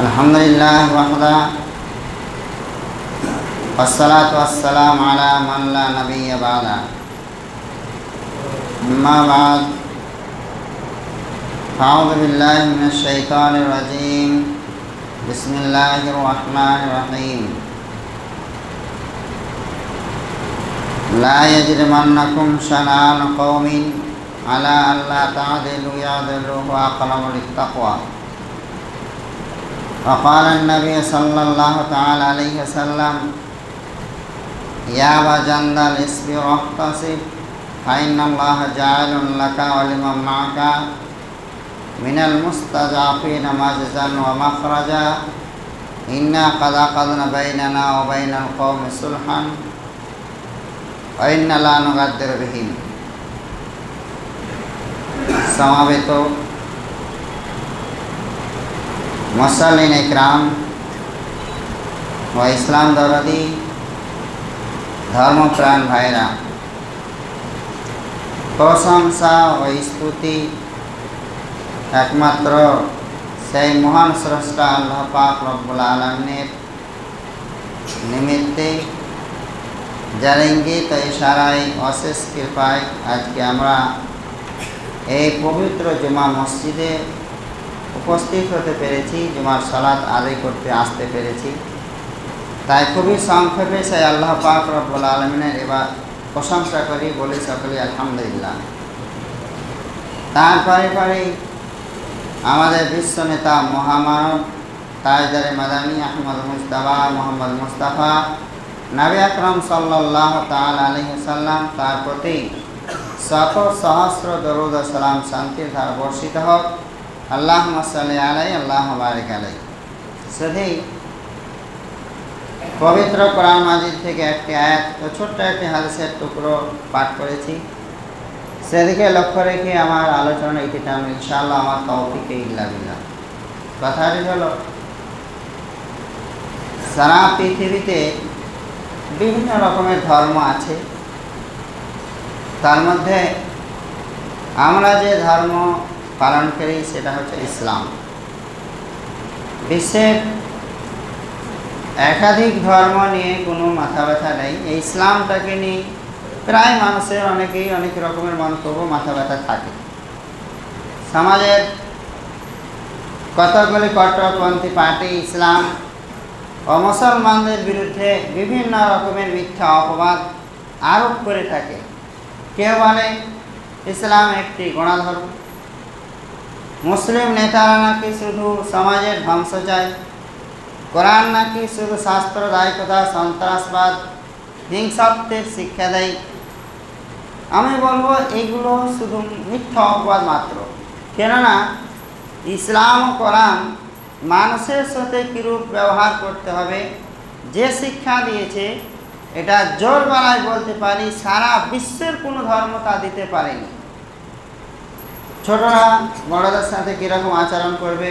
আলহামদুলিল্লাহ ওয়াহদা ওয়াসসালাতু ওয়াসসালামু আলা মান লা নাবিয়্যা বা'দা আম্মা বা'দ আউযু বিল্লাহি মিনাশ শাইতানির রাজীম বিসমিল্লাহির রাহমানির রাহিম লা ইয়াজরিমান্নাকুম শানাআনু কওমিন আলা আল্লা তা'দিলু ইয়া'দিলু হুয়া aqrabu lit-তাকওয়া وقال النبي صلى الله تعالى عليه وسلم يا أبا جندل اصبر واحتسب فإن الله جاعل لك ولمن معك من المستضعفين مخرجا ومخرجا إنا قد عقدنا بيننا وبين القوم صلحا وإنا لا نغدر بهم সমাবেত মুসল্লিন ইকরাম ও ইসলাম দরদি ধর্মপ্রাণ ভাইরা, প্রশংসা ও স্তুতি একমাত্র সেই মহান স্রষ্টা আল্লাহ পাক রব্বুল আলামিনের নিমিত্তে, যার ইঙ্গিত ও ইশারায় অশেষ কৃপায় আজকে আমরা এই পবিত্র জুমা মসজিদে উপস্থিত হতে পেরেছি, জুমার সালাত আদায় করতে আসতে পেরেছি। তাই খুবই সংক্ষেপে সেই আল্লাহ পাক রব্বুল আলামিনের এবার প্রশংসা করি, বলি সকলে আলহামদুলিল্লাহ। তারপরে আমাদের বিশ্ব নেতা মহামানব তাজদারে মাদানী আহমদ মুস্তাফা মোহাম্মদ মুস্তাফা নবী আকরাম সাল্লাল্লাহু তাআলা আলাইহি ওয়াসাল্লাম, তার প্রতি শত সহস্র দরুদ ও সালাম শান্তির ধারা বর্ষিত হোক। আল্লাহুম্মা সাল্লি আলাইহি আল্লাহুম্মা বারিক আলাইহি। শুধু পবিত্র কোরআন মাজিদ থেকে একটি আয়াত ও ছোট্ট একটি হাদিসের টুকরো পাঠ করেছি, সেদিকে লক্ষ্য রেখে আমার আলোচনা ইতিটাম ইনশাআল্লাহ আমার তৌফিকে ইল্লা বিল্লাহ। কথাটি হলো, সারা পৃথিবীতে বিভিন্ন রকমের ধর্ম আছে, তার মধ্যে আমরা যে ধর্ম পালন করি সেটা হচ্ছে ইসলাম। বিশ্বের একাধিক ধর্ম নিয়ে কোনো মাথা ব্যথা নেই, এই ইসলামটাকে নিয়ে প্রায় মানুষের অনেকেই অনেক রকমের মন্তব্য মাথা ব্যথা থাকে। সমাজের কতগুলি কট্টরপন্থী পার্টি ইসলাম ও মুসলমানদের বিরুদ্ধে বিভিন্ন রকমের মিথ্যা অপবাদ আরোপ করে থাকে। কেউ বলে ইসলাম একটি গণধর্ম, মুসলিম নেতারা নাকি শুধু সমাজের ধ্বংস চায়, কোরআন নাকি শুধু শাস্ত্রদায়িকতা, সন্ত্রাসবাদ, হিংসাত্বের শিক্ষা দেয়। আমি বলবো এগুলো শুধু মিথ্যা অপবাদ মাত্র। কেননা ইসলাম ও কোরআন মানুষের সাথে কীরূপ ব্যবহার করতে হবে যে শিক্ষা দিয়েছে, এটা জোর গলায় বলতে পারি সারা বিশ্বের কোনো ধর্ম তা দিতে পারেনি। ছোটরা বড়দের সাথে কীরকম আচরণ করবে,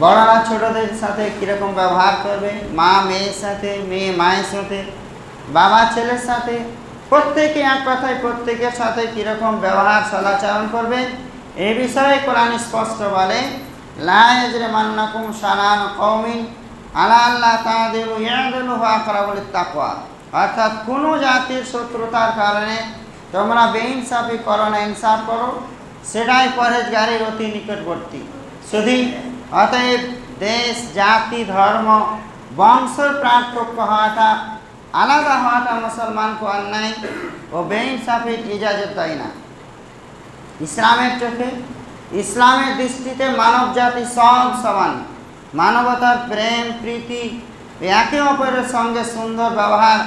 বড়রা ছোটদের সাথে কীরকম ব্যবহার করবে, মা মেয়ের সাথে, মেয়ে মায়ের সাথে, বাবা ছেলের সাথে, প্রত্যেকে এক কথায় প্রত্যেকের সাথে কীরকম ব্যবহার সদাচরণ করবে, এই বিষয়ে কোরআন স্পষ্ট বলে, লা ইয়াজরিমান্নাকুম শানাআনু কওমিন আলা আল্লা তা'দিলু ইয়া'দিলু হুয়া aqrabu lit-তাকওয়া। অর্থাৎ কোনো জাতির শত্রুতার কারণে তোমরা বেইনসাফি করো না, ইনসাফ করো, সেটাই পরহেজগারির অতি নিকটবর্তী। শুধু অতএব দেশ, জাতি, ধর্ম, বংশের পার্থক্য হওয়াটা, আলাদা হওয়াটা মুসলমানকে অন্যায় ও বেইনসাফির ইজাজত দেয় না। ইসলামের চোখে, ইসলামের দৃষ্টিতে মানব জাতি সব সমান। মানবতার প্রেম, প্রীতি, একে অপরের সঙ্গে সুন্দর ব্যবহার,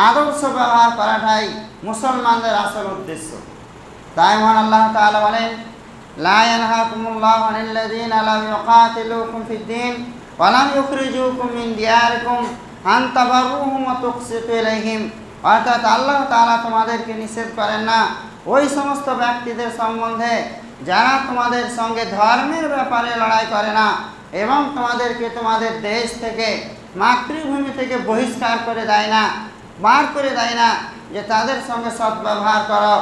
আদর্শ ব্যবহার করাটাই মুসলমানদের আসল উদ্দেশ্য। তাই মহান আল্লাহ তাআলা বলেন, লা ইয়ানহাকুমুল্লাহু আনিল্লাযীনা লাম ইউকাতিলুকুম ফিদ-দীন ওয়া লাম ইউখরিজুকুম মিন দিয়ারিকুম আন তাবাররুহুম ওয়া তুকসিতু ইলাইহিম। অর্থাৎ আল্লাহ তাআলা তোমাদেরকে নিষেধ করেন না ওই সমস্ত ব্যক্তিদের সম্বন্ধে যারা তোমাদের সঙ্গে ধর্মের ব্যাপারে লড়াই করে না এবং তোমাদেরকে তোমাদের দেশ থেকে, মাতৃভূমি থেকে বহিষ্কার করে দেয় না, বার করে দেয় না, যে তাদের সঙ্গে সদ্ব্যবহার করো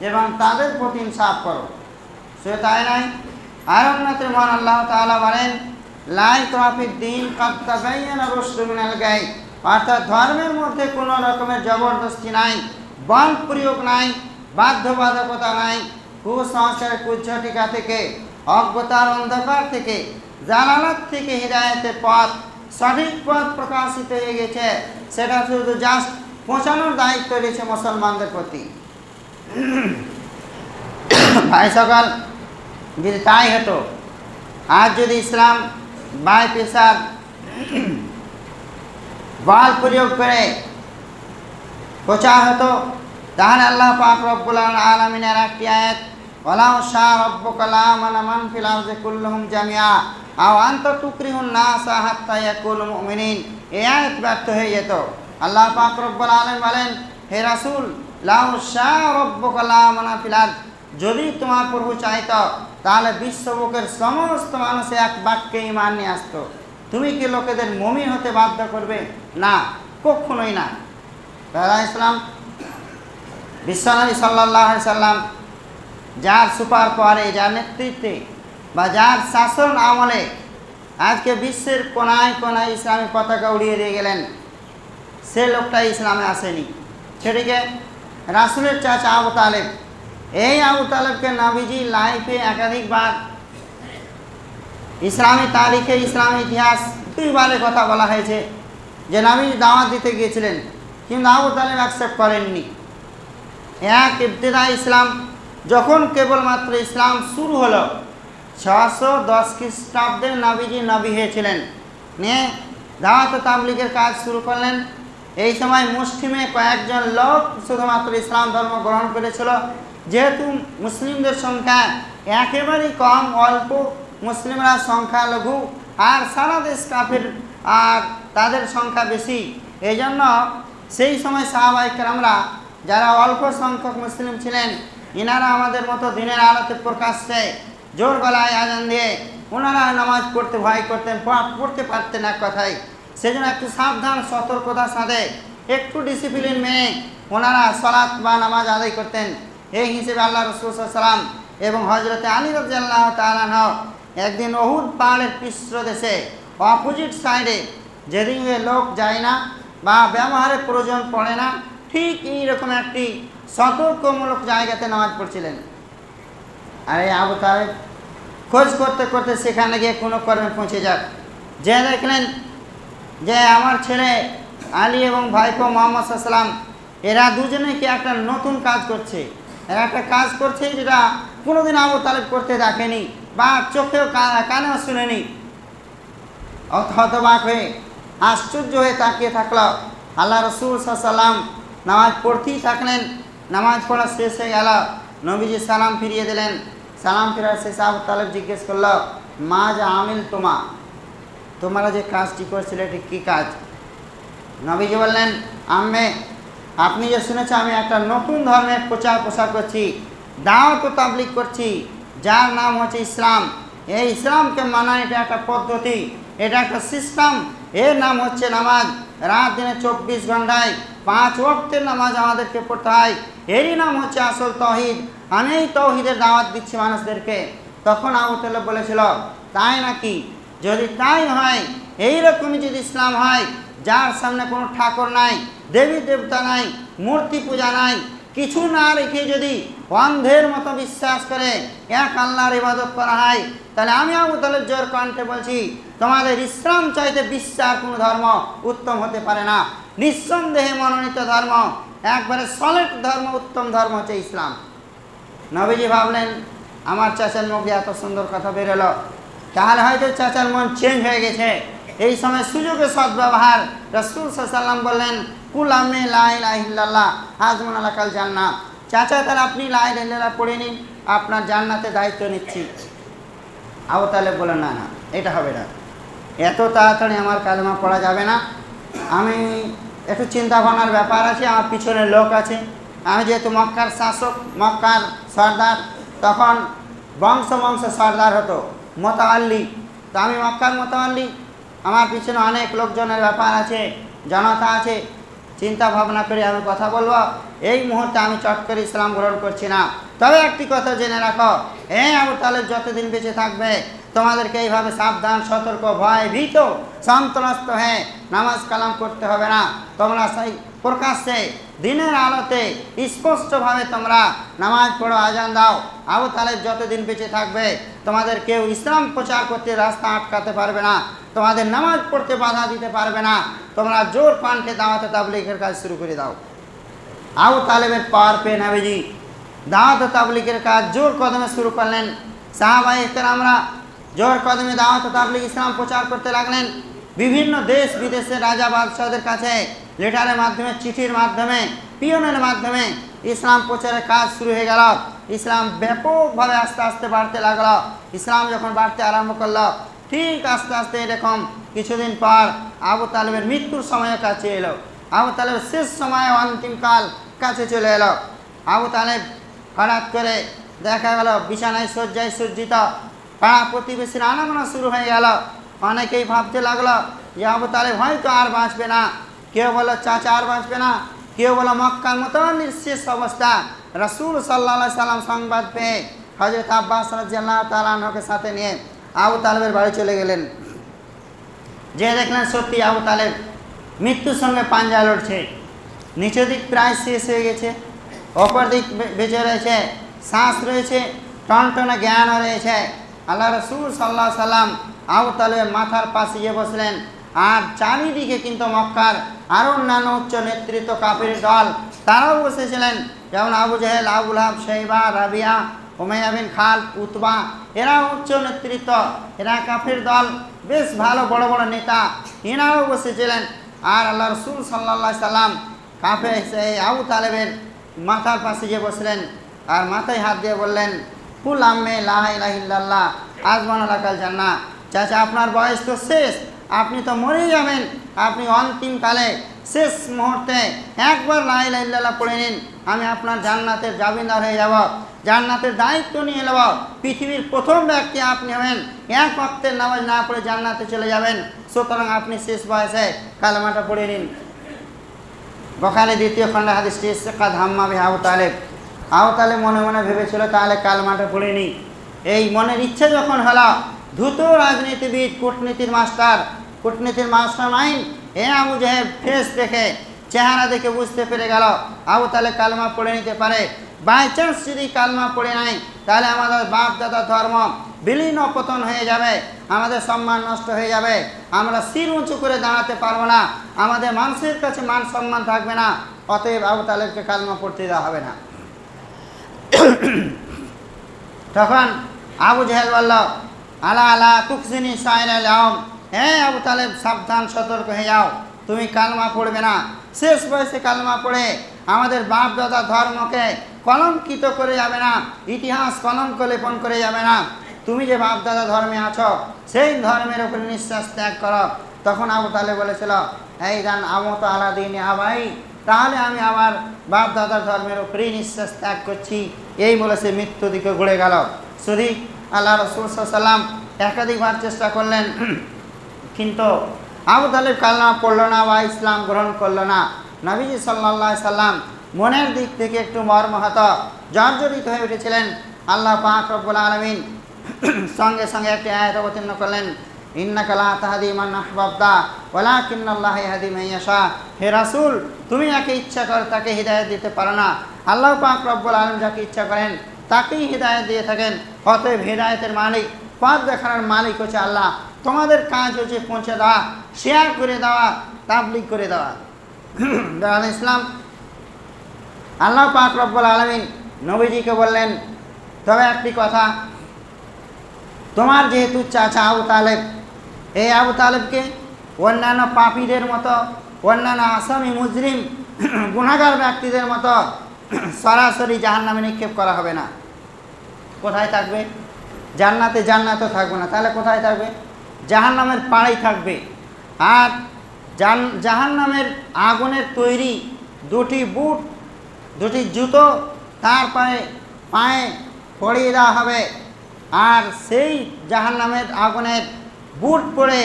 এবং তাদের প্রতি ইনসাফ করো। সে তাই নয়, আর অন্যত্র মহান আল্লাহ তাআলা বলেন, লা ইকরাহা ফিদ-দীন কাদ তাবায়্যানা রুশদু মিনাল গাই, অর্থাৎ ধর্মের মধ্যে কোনো রকমের জবরদস্তি নাই, বল প্রয়োগ নাই, বাধ্যবাধকতা নাই, কুসংস্কারের কুজ্ঝটিকা থেকে, অজ্ঞতার অন্ধকার থেকে, জালালাত থেকে হিদায়াতের পথ, সঠিক পথ প্রকাশিত হয়ে গেছে। সেটা শুধু জাস্ট পৌঁছানোর দায়িত্ব রয়েছে মুসলমানদের প্রতি। ভাই সকল, যদি তাই হতো, আজ যদি ইসলাম বাই পেশার বল প্রয়োগ করে প্রচার হতো, তাহলে আল্লাহ পাক রব্বুল আলামিনের একটি আয়াত, ওয়ালাউ শাআ রাব্বুকা লাআমানা মান ফিল আরদি কুল্লুহুম জামিআ আও আনতা তুকরিহুন নাসা হাত্তা ইয়াকুলু মুমিনিন, এই আয়াত ব্যর্থ হয়ে যেত। আল্লাহ পাক রব্বুল আলামিন বলেন, হে রাসূল, লাউ শাআ রাব্বুকা লাআমানা ফিল আরদ, যদি তোমার প্রভু চাইতো তাহলে বিশ্ববুকের সমস্ত মানুষ এক বাক্যে ঈমান নিয়ে আসতো। তুমি কি লোকেদের মুমিন হতে বাধ্য করবে? না, কখনোই না। তারা ইসলাম বিশ্বনবী সাল্লাল্লাহু আলাইহি সাল্লাম যার সুপার পাওয়ারে, যার নেতৃত্বে বা যার শাসন আমলে আজকে বিশ্বের কোনায় কোনায় ইসলামী পতাকা উড়িয়ে দিয়ে গেলেন, সে লোকটা ইসলামে আসেনি। সেটিকে রাসূলের চাচা আবু তালেব। এই আবু তালেবকে নবীজি লাইফে একাধিকবার ইসলামী তারিখে, ইসলামী ইতিহাস দুইবারের কথা বলা হয়েছে যে নবী দাওয়াত দিতে গিয়েছিলেন, কিন্তু আবু তালেব অ্যাকসেপ্ট করেননি। এক ইবতিদা ইসলাম যখন কেবলমাত্র ইসলাম শুরু হলো, 610 খ্রিস্টাব্দে নবীজি নবী হয়েছিলেন, নিয়ে দাওয়াত ও তাবলীগের কাজ শুরু করলেন। এই সময় মুসলিমে কয়েকজন লোক শুধুমাত্র ইসলাম ধর্ম গ্রহণ করেছিল। যেহেতু মুসলিমদের সংখ্যা একেবারেই কম, অল্প, মুসলিমরা সংখ্যালঘু, আর সারা দেশ কাফির, আর তাদের সংখ্যা বেশি। এই জন্য সেই সময় সাহাবায়ে কেরামরা যারা অল্প সংখ্যক মুসলিম ছিলেন, ইনারা আমাদের মতো দিনের আলোতে প্রকাশ্যে জোর গলায় আজান দিয়ে ওনারা নামাজ পড়তে ভয় করতেন, পড়তে পারতেন এক কথায়। সেজন্য একটু সাবধান, সতর্কতার সাথে, একটু ডিসিপ্লিন মেনে ওনারা সালাত বা নামাজ আদায় করতেন। এই হিসেবে আল্লাহ রাসূল সাল্লাল্লাহু আলাইহি ওয়াসাল্লাম এবং হযরতে আলী রাদিয়াল্লাহু তাআলা আনহু একদিন উহুদ পাহাড়ের পৃষ্ঠদেশে অপোজিট সাইডে, যেদিকে লোক যায় না বা ব্যবহারের প্রয়োজন পড়ে না, ঠিক এইরকম একটি সতর্কমূলক জায়গাতে নামাজ পড়ছিলেন। আর এই আবু তালেব খোঁজ করতে করতে সেখানে গিয়ে কোনো কর্মে পৌঁছে যাক, যে দেখলেন যে আমার ছেলে আলী এবং ভাইপো মুহাম্মদ সাল্লাল্লাহু আলাইহি ওয়াসাল্লাম এরা দুজনে কি একটা নতুন কাজ করছে। এরা একটা কাজ করছে যেটা কোনোদিন আবু তালেব করতে দেখেনি বা চোখেও কানেও শুনেনি। হতবাক হয়ে, আশ্চর্য হয়ে তাকিয়ে থাকলো। আল্লাহ রাসূল সাল্লাল্লাহু আলাইহি ওয়াসাল্লাম নামাজ পড়তেই থাকলেন। নামাজ পড়া শেষ হয়ে গেল, নবীজি সালাম ফিরিয়ে দিলেন। সালাম ফেরার শেষে আবু তালেব জিজ্ঞেস করলো, মা যা আমিল তোমরা যে কাজটি করছিলে এটি কী কাজ? নবীজি বললেন, আম্মে, আপনি যে শুনেছেন আমি একটা নতুন ধর্মের প্রচার প্রসার করছি, দাওয়াত ও তাবলীগ করছি, যার নাম হচ্ছে ইসলাম। এই ইসলামকে মানা এটা একটা পদ্ধতি, এটা একটা সিস্টেম। এর নাম হচ্ছে নামাজ। রাত দিনে 24 ঘন্টায় 5 ওয়াক্তের নামাজ আমাদেরকে পড়তে হয়। এরই নাম হচ্ছে আসল তৌহিদ। আমি এই তৌহিদের দাওয়াত দিচ্ছি মানুষদেরকে। তখন আবু তালেব বলেছিল, তাই নাকি? যদি তাই হয়, এইরকমই যদি ইসলাম হয়, যার সামনে কোনো ঠাকুর নাই, দেবী দেবতা নাই, মূর্তি পূজা নাই, কিছু না রেখে যদি অন্ধের মতো বিশ্বাস করে এক আল্লাহর ইবাদত করা হয়, তাহলে আমি আবু তালেব জোর কণ্ঠে বলছি, তোমাদের ইসলাম চাইতে বিশ্বের কোনো ধর্ম উত্তম হতে পারে না। নিঃসন্দেহে মনোনীত ধর্ম, একবারে সলিড ধর্ম, উত্তম ধর্ম হচ্ছে ইসলাম। নবীজি ভাবলেন, আমার চাচার মুখ দিয়ে এত সুন্দর কথা বেরোলো, তাহলে হয়তো চাচার মন চেঞ্জ হয়ে গেছে। এই সময় সুযোগে সদ্ব্যবহার, রাসূল সাল্লাল্লাহু আলাইহি ওয়াসাল্লাম বললেন, কুল আমি লা ইলাহা ইল্লাল্লাহ হাজমুন আলাকাল জান্নাহ। চাচা, তাহলে আপনি লা ইলাহা ইল্লাল্লাহ পড়ে নিন, আপনার জান্নাতের দায়িত্ব নিচ্ছি। আবু তালেব বলেন, না না, এটা হবে না, এত তাড়াতাড়ি আমার কালেমা পড়া যাবে না। আমি একটু চিন্তা ভাবনার ব্যাপার আছে, আমার পিছনে লোক আছে। আমি যেহেতু মক্কার শাসক, মক্কার সর্দার, তখন বংশ সর্দার হতো মোতাওয়াল্লি, তো আমি মক্কার মোতাওয়াল্লি, আমার পিছনে অনেক লোকজনের ব্যাপার আছে, জনতা আছে। চিন্তা ভাবনা করে আমি কথা বলবো। এই মুহূর্তে আমি চট করে ইসলাম গ্রহণ করছি না। তবে একটি কথা জেনে রাখো, এই আবু তালেব যতদিন বেঁচে থাকবে তোমাদেরকে এইভাবে সাবধান সতর্ক ভয় ভীত সন্ত্রস্ত হয়ে নামাজ কালাম করতে হবে না। তোমরা সেই প্রকাশ্যে দিনের আলোতে স্পষ্টভাবে তোমরা নামাজ পড়ো, আজান দাও। আবু তালেব যতদিন বেঁচে থাকবে তোমাদের কেউ ইসলাম প্রচার করতে রাস্তা আটকাতে পারবে না, তোমাদের নামাজ পড়তে বাধা দিতে পারবে না। তোমরা জোর কণ্ঠে দাওয়াতে তাবলীগের কাজ শুরু করে দাও। আবু তালেবের পাওয়ার পেয়ে নবীজি দাওয়াতে তাবলীগের কাজ জোর কদমে শুরু করলেন। সাহাবায়ে কেরামরা জোর কদমে দাওয়াতে তাবলীগ ইসলাম প্রচার করতে লাগলেন। বিভিন্ন দেশ বিদেশের রাজা বাদশাহদের কাছে লেটারের মাধ্যমে, চিঠির মাধ্যমে, পিয়নের মাধ্যমে ইসলাম প্রচারের কাজ শুরু হয়ে গেল। ইসলাম ব্যাপকভাবে আস্তে আস্তে বাড়তে লাগলো। ইসলাম যখন বাড়তে আরম্ভ করলো, ঠিক আস্তে আস্তে এরকম কিছুদিন পর আবু তালেবের মৃত্যুর সময় কাছে এলো। আবু তালেবের শেষ সময় অন্তিমকাল কাছে চলে এলো। আবু তালেব হঠাৎ করে দেখা গেল বিছানায় শয্যায় সজ্জিত। পাড়া প্রতিবেশীর আনাগোনা শুরু হয়ে গেল। অনেকেই ভাবতে লাগলো যে আবু তালেব হয়তো আর বাঁচবে না। কেউ বলো চাচা আর বাঁচবে না, কেউ বলো মক্কার মতো নিঃশেষ অবস্থা। রাসূল সাল্লাল্লাহু আলাইহি সাল্লাম সংবাদ পেয়ে হযরত আব্বাস রাদিয়াল্লাহু তাআলা আনহুকে সাথে নিয়ে আবু তালেবের বাড়ি চলে গেলেন। যে দেখলেন সত্যি আবু তালেব মৃত্যুর সঙ্গে পাঞ্জা লড়ছে। নিচের দিক প্রায় শেষ হয়ে গেছে, অপর দিক বেঁচে রয়েছে, শ্বাস রয়েছে, টনটনে জ্ঞানও রয়েছে। আল্লাহ রাসূল সাল্লাল্লাহু আলাইহি সাল্লাম আবু তালেবের মাথার পাশে গিয়ে বসলেন। আর চারিদিকে কিন্তু মক্কার আরও অন্যান্য উচ্চ নেতৃত্ব কাফির দল তারাও বসেছিলেন, যেমন আবু জেহেল, আবু লাহাব, শাইবা, রাবিয়া, উমাইয়া বিন খালদ, উতবা, এরা উচ্চ নেতৃত্ব, এরা কাফির দল, বেশ ভালো বড় বড় নেতা, এনারাও বসেছিলেন। আর আল্লাহ রাসূল সাল্লাল্লাহু আলাইহি সাল্লাম কাফের সেই আবু তালেবের মাথার পাশে গিয়ে বসলেন আর মাথায় হাত দিয়ে বললেন, কুল আম্মে লা ইলাহা ইল্লাল্লাহ আযমানা লাকাল জান্নাহ। চাচা আপনার বয়স তো শেষ, আপনি তো মরেই যাবেন। আপনি অন্তিমকালে শেষ মুহূর্তে একবার লা ইলাহা ইল্লাল্লাহ পড়ে নিন, আমি আপনার জান্নাতের জামিনদার হয়ে যাব, জান্নাতের দায়িত্ব নিয়ে নেব। পৃথিবীর প্রথম ব্যক্তি আপনি হবেন, এক ওয়াক্তের নামাজ না পড়ে জান্নাতে চলে যাবেন। সুতরাং আপনি শেষ বয়সে কালেমাটা পড়ে নিন। বুখারী দ্বিতীয় খণ্ডে হাদিসটি এসেছে, কাদ হাম্মা বিহি আবু তালেব। আবু তালেব মনে মনে ভেবেছিল তাহলে কালেমাটা পড়ে নিই। এই মনের ইচ্ছে যখন হলো, দ্রুত রাজনীতিবিদ, কূটনীতির মাস্টার মাইন্ড এ আবু জেহেল ফেস দেখে, চেহারা দেখে বুঝতে পেরে গেল আবু তালেব কালেমা পড়ে নিতে পারে। বাই চান্স যদি কালেমা পড়ে নাই তাহলে আমাদের বাপ দাদা ধর্ম বিলীন পতন হয়ে যাবে, আমাদের সম্মান নষ্ট হয়ে যাবে, আমরা শির উঁচু করে দাঁড়াতে পারবো না, আমাদের মানুষের কাছে মান সম্মান থাকবে না। অতএব আবু তালেবকে কালেমা পড়তে দেওয়া হবে না। তখন আবু জেহেল বলল, আলা আলা তুকসিনি সাইরাল আম, হ্যাঁ আবু তালেব সাবধান সতর্ক হয়ে যাও, তুমি কালেমা পড়বে না। শেষ বয়সে কালেমা পড়ে আমাদের বাপ দাদা ধর্মকে কলঙ্কিত করে যাবে না, ইতিহাস কলঙ্ক লেপন করে যাবে না। তুমি যে বাপ দাদা ধর্মে আছো সেই ধর্মের উপরে নিঃশ্বাস ত্যাগ করো। তখন আবু তালেব বলেছিল, এই গান আমত আলা দিনে আবাই, তাহলে আমি আমার বাপ দাদার ধর্মের উপরেই নিঃশ্বাস ত্যাগ করছি। এই বলে সে মৃত্যু দিকে ঘুরে গেল। শুধু আল্লাহ রাসূল সাল্লাল্লাহু আলাইহি সাল্লাম একাধিকবার চেষ্টা করলেন, কিন্তু আবু তালেব কালেমা পড়ল না বা ইসলাম গ্রহণ করল না। নবীজি সাল্লাল্লাহু আলাইহি সাল্লাম মনের দিক থেকে একটু মর্মাহত, জর্জরিত হয়ে উঠেছিলেন। আল্লাহ পাক রব্বুল আলামিন সঙ্গে সঙ্গে একটি আয়াত অবতীর্ণ করলেন, ইন্নাকা লা তাহদি মান আহবাবতা ওয়ালাকিন্নাল্লাহা ইয়াহদি মান ইয়াশা। হে রাসূল, তুমি যাকে ইচ্ছা করো তাকে হিদায়াত দিতে পারো না, আল্লাহ পাক রব্বুল আলামিন যাকে ইচ্ছা করেন তাকেই হিদায়াত দিয়ে থাকেন। অতএব হিদায়াতের মালিক, পথ দেখানোর মালিক হচ্ছে আল্লাহ। তোমাদের কাজ হচ্ছে পৌঁছে দেওয়া, শেয়ার করে দেওয়া, তাবলীগ করে দেওয়া। ইসলাম আল্লাহ পাক রব্বুল আলামিন নবীজিকে বললেন, তবে একটি কথা, তোমার যেহেতু চাচা আবু তালেব, এই আবু তালেবকে অন্যান্য পাপীদের মতো, অন্যান্য আসামি মুজরিম গুনাহগার ব্যক্তিদের মতো সরাসরি জাহান্নামে নিক্ষেপ করা হবে না। কোথায় থাকবে? জান্নাতে। জান্নাতও থাকবে না, তাহলে কোথায় থাকবে? জাহান্নামের পাড়েই থাকবে। আর জাহান্নামের আগুনের তৈরি দুটি বুট, দুটি জুতো তার পায়ে পরিয়ে দেওয়া হবে। আর সেই জাহান্নামের আগুনের বুট পরে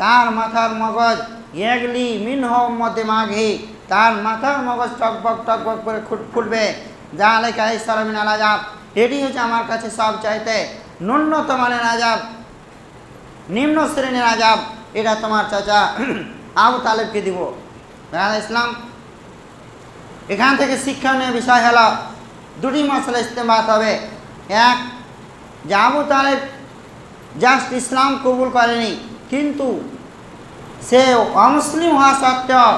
তার মাথার মগজ এগলি মিনহ মধ্যে মাঘি, তার মাথার মগজ টকবক টকবক করে ফুটবে। জালাইকা ইসরামিন আল আযাব, এটি হচ্ছে আমার কাছে সব চাইতে ন্যূনতম মানের আযাব। নিম্ন শ্রেণীর আযাব, এটা তোমার চাচা আবু তালেবকে দিব। ইসলাম এখান থেকে শিক্ষণীয় বিষয় হলো দুটি মশলা ইস্তেমাত হবে। এক, যে আবু তালেব জাস্ট ইসলাম কবুল করেনি, কিন্তু সে অমুসলিম হওয়া সত্ত্বেও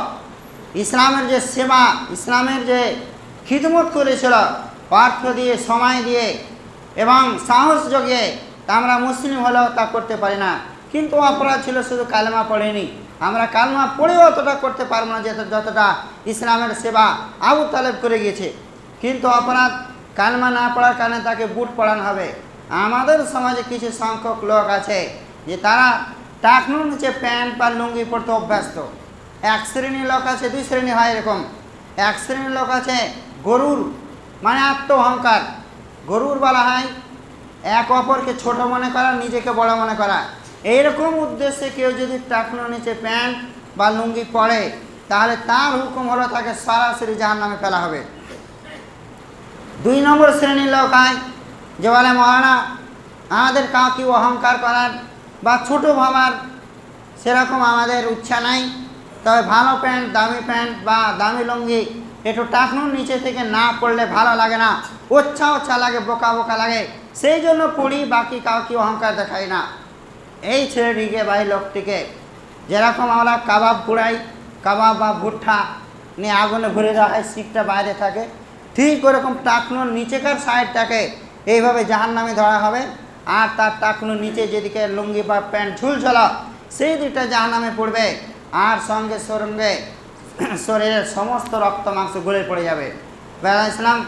ইসলামের যে সেবা, ইসলামের যে খিদমত করেছিল অর্থ দিয়ে, সময় দিয়ে এবং সাহস যোগে, তা আমরা মুসলিম হলেও তা করতে পারি না। কিন্তু অপরাধ ছিল শুধু কালেমা পড়েনি। আমরা কালেমা পড়েও অতটা করতে পারবো না যতটা ইসলামের সেবা আবু তালেব করে গিয়েছে। কিন্তু অপরাধ কালেমা না পড়ার কারণে তাকে বুট পড়ানো হবে। আমাদের সমাজে কিছু সংখ্যক লোক আছে যে তারা টাকনুর নিচে প্যান্ট বা লুঙ্গি পড়তে অভ্যস্ত। এক শ্রেণীর লোক আছে, দুই শ্রেণী হয় এরকম। এক শ্রেণীর লোক আছে গরুর, মানে আত্ম অহংকার, গরুর বলা হয় এক অপরকে ছোট মনে করা, নিজেকে বড় মনে করা। এইরকম উদ্দেশ্যে কেউ যদি টাকনুর নিচে প্যান্ট বা লুঙ্গি পরে, তাহলে তার হুকুম হলো তাকে সরাসরি জাহান্নামে ফেলা হবে। দুই নম্বর শ্রেণীর লোক হয় যে বলে মহারানা আমাদের কাউকে অহংকার করার বা ছোট ভাবার সেরকম আমাদের ইচ্ছা নাই, তবে ভালো প্যান্ট, দামি প্যান্ট বা দামি লুঙ্গি একটু টাকনুর নিচে থেকে না পড়লে ভালো লাগে না, ওচ্ছা লাগে, বোকা বোকা লাগে, সেই জন্য পড়ি, বাকি কাউকে অহংকার দেখাই না। এই ছেলেটিকে বা এই লোকটিকে যেরকম আমরা কাবাব পুড়াই, কাবাব বা ভুট্টা নিয়ে আগুনে ভরে দেওয়া হয়, শিকটা বাইরে থাকে, ঠিক ওরকম টাকনুর নিচেকার সাইডটাকে এইভাবে জাহান্নামে ধরা হবে। আর তার টাকনুর নিচে যেদিকে লুঙ্গি বা প্যান্ট ঝুলঝলা, সেই দিকটা জাহান্নামে পড়বে। আর সঙ্গে সঙ্গে শরীরের সমস্ত রক্ত মাংস গলে পড়ে যাবে। ইসলাম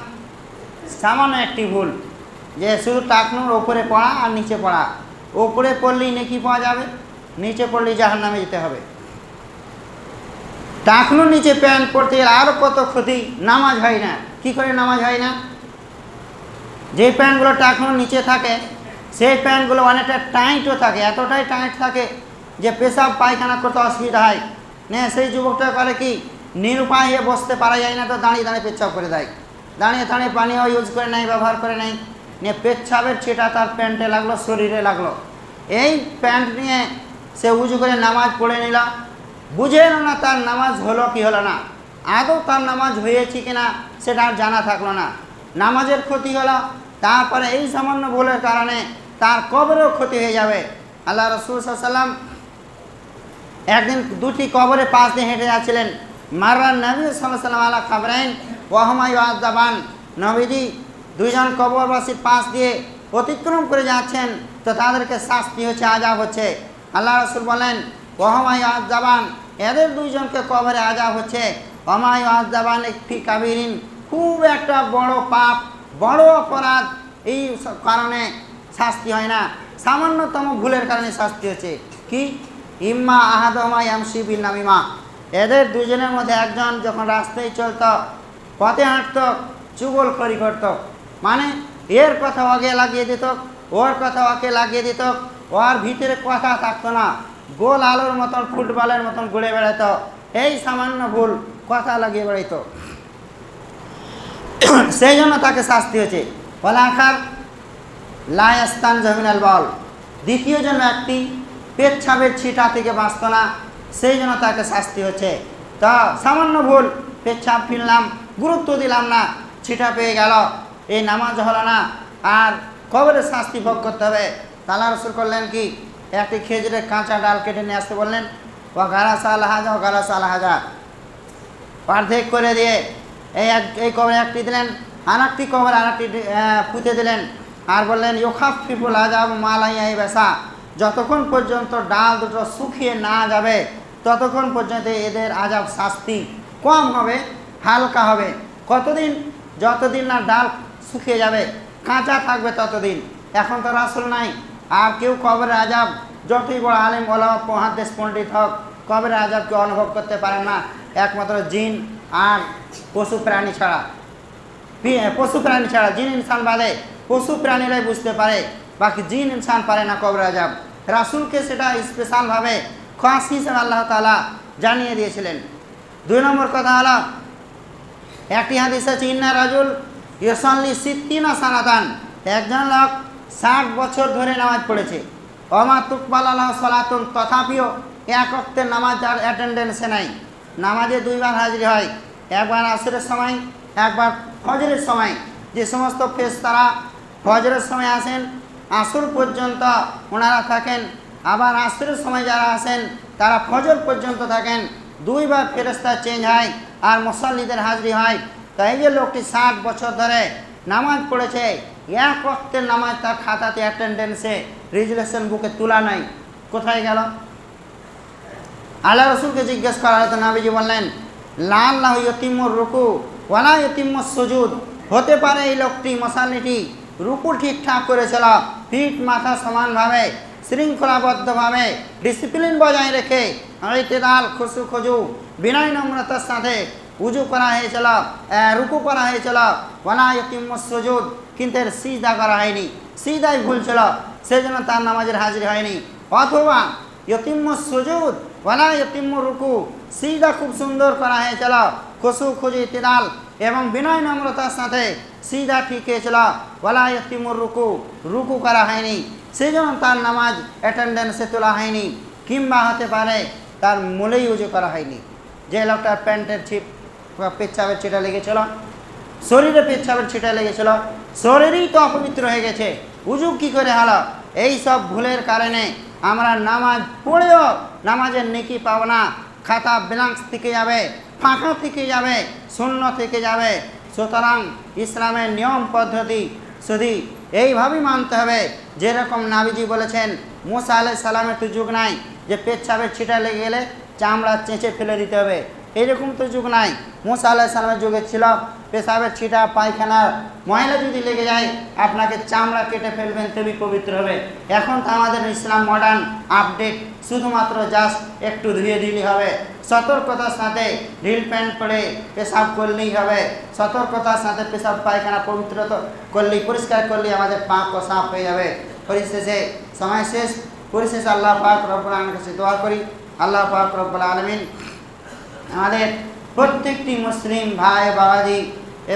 সামান্য একটি ভুল, যে শুধু টাকনুর ওপরে পড়া আর নিচে পড়া, ওপরে পড়লেই নেকি পাওয়া যাবে, নিচে পড়লেই জাহান্নামে যেতে হবে। টাকনুর নিচে প্যান্ট পড়তে গেলে আরও কত ক্ষতি, নামাজ হয় না। কি করে নামাজ হয় না? যে প্যান্টগুলো টাকনুর নিচে থাকে সেই প্যান্টগুলো অনেকটা টাইটও থাকে, এতটাই টাইট থাকে যে পেশাব পায়খানা করতে অসুবিধা হয়। সেই যুবকটা করে কি, নিরুপায় হয়ে বসতে পারা যায় না, তো দাঁড়িয়ে দাঁড়িয়ে পেচ্ছাব করে দেয়, দাঁড়িয়ে দাঁড়িয়ে পানিও ইউজ করে নেয়, ব্যবহার করে নেয়, নিয়ে পেচ্ছাবের ছিটা তার প্যান্টে লাগলো, শরীরে লাগলো। এই প্যান্ট নিয়ে সে উজু করে নামাজ পড়ে নিল, বুঝে এলো না তার নামাজ হলো কি হলো না, আদৌ তার নামাজ হয়েছে কিনা সেটা আর জানা থাকলো না। নামাজের ক্ষতি হলো, তারপরে এই সামান্য ভুলের কারণে তার কবরেও ক্ষতি হয়ে যাবে। আল্লাহ রাসূল সাল্লাল্লাহু আলাইহি ওয়াসাল্লাম একদিন দুটি কবরে পাশ দিয়ে হেঁটে যাচ্ছিলেন। মাররান নবী সাল্লাল্লাহু আলাইহি ওয়াসাল্লাম আলা কাবরাইন ওয়া হুমা ইউআযাবান, নবীজি দুইজন কবরবাসীর পাশ দিয়ে অতিক্রম করে যাচ্ছেন, তো তাদেরকে শাস্তি হচ্ছে, আযাব হচ্ছে। আল্লাহ রাসূল বলেন ওয়া হুমা ইউআযাবান, এদের দুইজনকে কবরে আযাব হচ্ছে। ওয়া মা ইউআযাবান ফি কাবীরিন, খুব একটা বড় পাপ, বড় অপরাধ, এই কারণে শাস্তি হয় না, সামান্যতম ভুলের কারণে শাস্তি হচ্ছে। কি? ইম্মা আহাদুহুমা ইয়ামশি বিন নামিমা, এদের দুজনের মধ্যে একজন যখন রাস্তায় চলত, পথে হাঁটত, চুগলখড়ি করত, মানে এর কথা ওকে লাগিয়ে দিত, ওর কথা ওকে লাগিয়ে দিত, ওর ভিতরে কথা থাকতো না, গোল আলোর মতন, ফুটবলের মতন ঘুরে বেড়াতো। এই সামান্য ভুল কথা লাগিয়ে বেড়াইতো, সেই জন্য তাকে শাস্তি হয়েছে। বলে আখার লায়াস্তান জমিনাল বল, দ্বিতীয় জন ব্যক্তি পেচ্ছাবের ছিটা থেকে বাঁচত না, সেই জন্য তাকে শাস্তি হচ্ছে। তা সামান্য ভুল, পেচ্ছাব ফিরলাম, গুরুত্ব দিলাম না, ছিটা পেয়ে গেল, এই নামাজ হলো না, আর কবরের শাস্তি ভোগ করতে হবে। আল্লাহ রাসূল করলেন কি, একটি খেজুরের কাঁচা ডাল কেটে নিয়ে আসতে বললেন, ও গারাসা আলহাজা, ও গারাসা আলহাজা, অর্ধেক করে দিয়ে এই কবরে একটি দিলেন, আর একটি কবরে আর একটি পুঁতে দিলেন, আর বললেন ইউখাফফিফুল আযাব মা লা ইয়াইবাসা, যতক্ষণ পর্যন্ত ডাল দুটো শুকিয়ে না যাবে ততক্ষণ পর্যন্ত এদের আযাব শাস্তি কম হবে, হালকা হবে। কতদিন? যতদিন না ডাল শুকিয়ে যাবে, কাঁচা থাকবে ততদিন। এখন তো রাসূল নাই, আর কেউ কবরের আযাব, যতই বড় আলেম ওলামা মুহাদ্দিস পণ্ডিত হোক, কবরের আযাবকে অনুভব করতে পারেন না, একমাত্র জিন আর পশু প্রাণী ছাড়া, জিন ইনসান বাদে পশু প্রাণীরাই বুঝতে পারে, বাকি জিন ইনসান পারে না কবরের আযাব। রাসূলকে সেটা স্পেশালভাবে খাস হিসেবে আল্লাহ তাআলা জানিয়ে দিয়েছিলেন। দুই নম্বর কথা হলো, একটি হাদিস আছে, ইন্না রাজুল ইউসাল্লি সিত্তিনা সানাতান, একজন লোক 60 বছর ধরে নামাজ পড়েছে, অমা তুকবাল আল্লাহ সালাতুন, তথাপিও এক ওয়াক্তের নামাজ আর অ্যাটেন্ডেন্সে নাই। নামাজে দুইবার হাজির হয়, একবার আসরের সময়, একবার ফজরের সময়। যে সমস্ত ফেরেশতারা ফজরের সময় আসেন আসর পর্যন্ত ওনারা থাকেন, আবার আসরের সময় যারা আসেন তারা ফজর পর্যন্ত থাকেন। দুইবার ফেরেশতা চেঞ্জ হয় আর মুসাল্লিদের হাজিরি হয়। তাই যে লোকটি 60 বছর ধরে নামাজ পড়েছে, এক ওয়াক্তের নামাজ তার খাতাতে অ্যাটেন্ডেন্সে রেজুলেশন বুকে তোলা নাই, কোথায় গেল? আল্লাহ রসুলকে জিজ্ঞেস করা হতো, নবীজি বললেন লা আল্লাহু ইয়তিমুর রুকু ওয়ালা ইয়তিমুস সুজুদ। হতে পারে এই লোকটি মুসাল্লিটি রুকু ঠিকঠাক করেছিল, পিঠ মাথা সমানভাবে শৃঙ্খলাবদ্ধভাবে ডিসিপ্লিন বজায় রেখে ইতিদাল খুশু খুজু বিনয় নম্রতার সাথে উজু করা হয়েছিল, রুকু করা হয়েছিল। ওয়ালা ইয়তিমুস সুজুদ, কিন্তু এর সিজদা করা হয়নি, সিজদায় ভুল ছিল, সেজন্য তার নামাজের হাজির হয়নি। অথবা ইয়তিমুস সুজুদ ওয়ালা ইয়তিমুর রুকু, সিজদা খুব সুন্দর করা হয়েছিল, খুশু খুজু ইতিদাল এবং বিনয় নম্রতার সাথে সিজদা ঠিক হয়েছিল। ওয়ালা ইয়তিমুর রুকু, রুকু করা হয়নি, সেই জন্য তার নামাজ অ্যাটেন্ডেন্সে তোলা হয়নি। কিংবা হতে পারে তার মূলেই উজু করা হয়নি। যে লোকটার প্যান্টের পেচ্ছাপের ছিটা লেগেছিল, শরীরে পেচ্ছাপের ছিটা লেগেছিল, শরীরই তো অপবিত্র হয়ে গেছে, উজু কী করে হলো? এই সব ভুলের কারণে আমরা নামাজ পড়েও নামাজের নেকি পাবো না। খাতা ব্ল্যাঙ্ক থেকে যাবে, ফাঁকা থেকে যাবে, শূন্য থেকে যাবে। সুতরাং ইসলামের নিয়ম পদ্ধতি শুধু এইভাবেই মানতে হবে যেরকম নাবিজি বলেছেন। মুসা আলাইহিস সালামের তো যুগ নাই যে পেচ্ছাপের ছিটা লেগে গেলে চামড়া চেঁচে ফেলে দিতে হবে, এইরকম তো যুগ নাই। মুসা আলাইহিস সালামের যুগে ছিল পেশাবের ছিটা পায়খানার ময়লা যদি লেগে যায় আপনাকে চামড়া কেটে ফেলবেন তবেই পবিত্র হবে। এখন তো আমাদের ইসলাম মডার্ন আপডেট, শুধুমাত্র জাস্ট একটু ধুয়ে দিলেই হবে। সতর্কতার সাথে ঢিল প্যান্ট পরে পেশাব করলেই হবে, সতর্কতার সাথে পেশাব পায়খানা পবিত্র করলেই, পরিষ্কার করলেই আমাদের পাক ও সাফ হয়ে যাবে। পরিশেষে সময় শেষ, পরিশেষে আল্লাহ পাক রব্বুল আলামিনের কাছে দোয়া করি, আল্লাহ পাক রব্বুল আলামিন আমাদের প্রত্যেকটি মুসলিম ভাই বাবাজি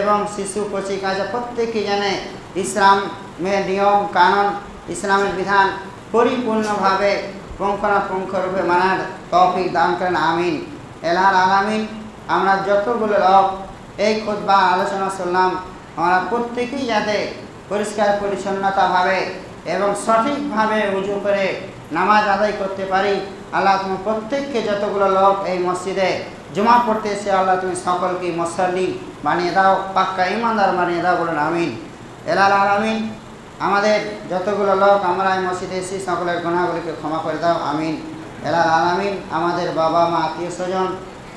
এবং শিশু কচি কাজা প্রত্যেকে জানে ইসলামের নিয়ম কানুন, ইসলামের বিধান পরিপূর্ণভাবে পুঙ্খানুপুঙ্খরূপে মানার তৌফিক দান করেন, আমিন। এলাল আলামিন। আমরা যতগুলো লোক এই খুতবা আলোচনা শুনলাম, আমরা প্রত্যেকেই যাতে পরিষ্কার পরিচ্ছন্নতাভাবে এবং সঠিকভাবে উজু করে নামাজ আদায় করতে পারি। আল্লাহ তুমি প্রত্যেককে, যতগুলো লোক এই মসজিদে জমা পড়তে এসে আল্লাহ তুমি সকলকে মুসাল্লি বানিয়ে দাও, পাক্কা ইমানদার বানিয়ে দাও, বলুন আমিন। এলাল আলামিন। আমাদের যতগুলো লোক আমরা এই মসজিদে এসেছি সকলের গুনাহগুলিকে ক্ষমা করে দাও, আমিন। এলাল আলামিন। আমাদের বাবা মা আত্মীয় স্বজন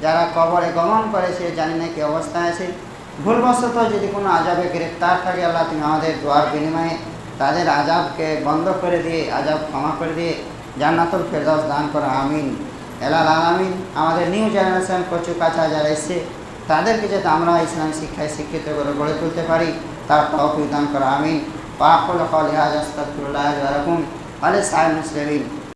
যারা কবরে গমন করেছে, জানি না কি অবস্থায় আছে, ভুলবশত যদি কোনো আজাবে গ্রেফতার থাকে আল্লাহ তুমি আমাদের দোয়ার বিনিময়ে তাদের আজাবকে বন্ধ করে দিয়ে, আজাব ক্ষমা করে দিয়ে জান্নাতুল ফেরদাউস দান করো, আমিন। এলাল আলামিন। আমাদের নিউ জেনারেশন কচু কাছা যারা এসছে তাদেরকে যাতে আমরা ইসলামী শিক্ষায় শিক্ষিত করে গড়ে তুলতে পারি তার তৌফিক দান করো, আমিন। ওয়া আকুলু কওলি হাযা আস্তাগফিরুল্লাহ ওয়া লাকুম ওয়া লিসাইরিল মুসলিমিন।